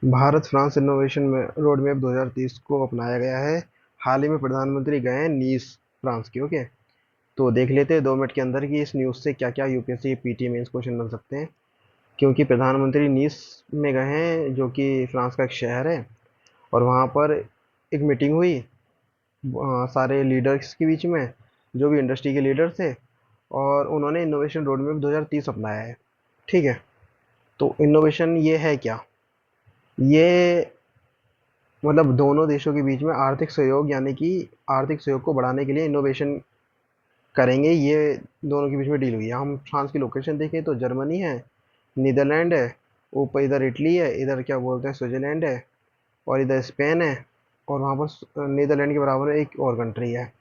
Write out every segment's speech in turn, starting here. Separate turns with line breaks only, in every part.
Bharat France innovation में road map 2030 को अपनाया गया है। हाल ही में प्रधानमंत्री गए हैं नीस, फ्रांस की। ओके, तो देख लेते हैं 2 मिनट के अंदर कि इस न्यूज़ से क्या क्या यूपीएससी पीटी मेंस क्वेश्चन बन सकते हैं। क्योंकि प्रधानमंत्री नीस में गए हैं, जो कि फ्रांस का एक शहर है, और वहाँ पर एक मीटिंग हुई सारे लीडर्स के बीच में, जो भी इंडस्ट्री के लीडर थे, और उन्होंने इनोवेशन रोड मैप 2030 अपनाया है। ठीक है, तो इनोवेशन ये है क्या? ये मतलब दोनों देशों के बीच में आर्थिक सहयोग, यानी कि आर्थिक सहयोग को बढ़ाने के लिए इनोवेशन करेंगे, ये दोनों के बीच में डील हुई है। हम फ्रांस की लोकेशन देखें तो जर्मनी है, नीदरलैंड है, ऊपर इधर इटली है, इधर क्या बोलते हैं स्विट्जरलैंड है, और इधर स्पेन है, और वहाँ पर नीदरलैंड के बराबर में एक और कंट्री है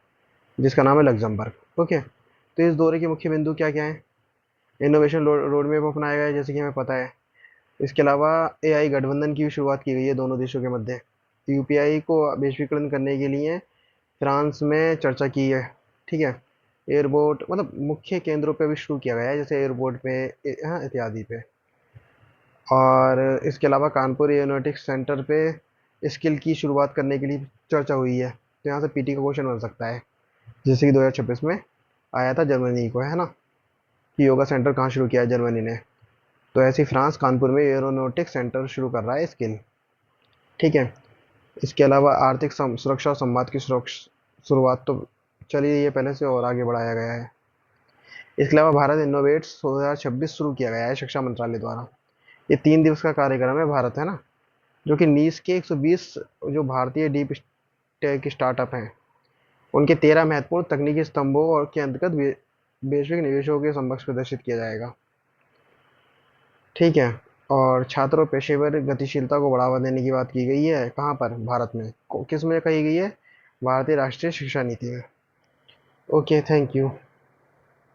जिसका नाम है लग्जमबर्ग। ओके, तो इस दौरे के मुख्य बिंदु क्या क्या है? इनोवेशन रोड मैप अपनाया गया है, जैसे कि हमें पता है। इसके अलावा एआई गठबंधन की भी शुरुआत की गई है दोनों देशों के मध्य। यूपीआई को वैश्वीकरण करने के लिए फ्रांस में चर्चा की है। ठीक है, एयरपोर्ट मतलब मुख्य केंद्रों पे भी शुरू किया गया है, जैसे एयरपोर्ट पे, हाँ, इत्यादि पे। और इसके अलावा कानपुर एरोनॉटिक्स सेंटर पे स्किल की शुरुआत करने के लिए चर्चा हुई है। तो यहाँ से पीटी का क्वेश्चन बन सकता है, जैसे कि 2026 में आया था जर्मनी को, है ना, कि योगा सेंटर कहाँ शुरू किया है जर्मनी ने। तो ऐसे ही फ्रांस कानपुर में एरोनॉटिक्स सेंटर शुरू कर रहा है स्किल। ठीक है, इसके अलावा आर्थिक सुरक्षा और संवाद की शुरुआत तो चली रही है पहले से, और आगे बढ़ाया गया है। इसके अलावा भारत इनोवेट्स 2026 शुरू किया गया है शिक्षा मंत्रालय द्वारा। ये 3 दिवस का कार्यक्रम है भारत, है ना, जो कि नीस के 120 जो भारतीय डीप टेक स्टार्टअप हैं, उनके 13 महत्वपूर्ण तकनीकी स्तंभों और के अंतर्गत वैश्विक निवेशों के समक्ष प्रदर्शित किया जाएगा। ठीक है, और छात्र और पेशेवर गतिशीलता को बढ़ावा देने की बात की गई है, कहाँ पर? भारत में। किस में कही गई है? भारतीय राष्ट्रीय शिक्षा नीति में। Okay, thank you.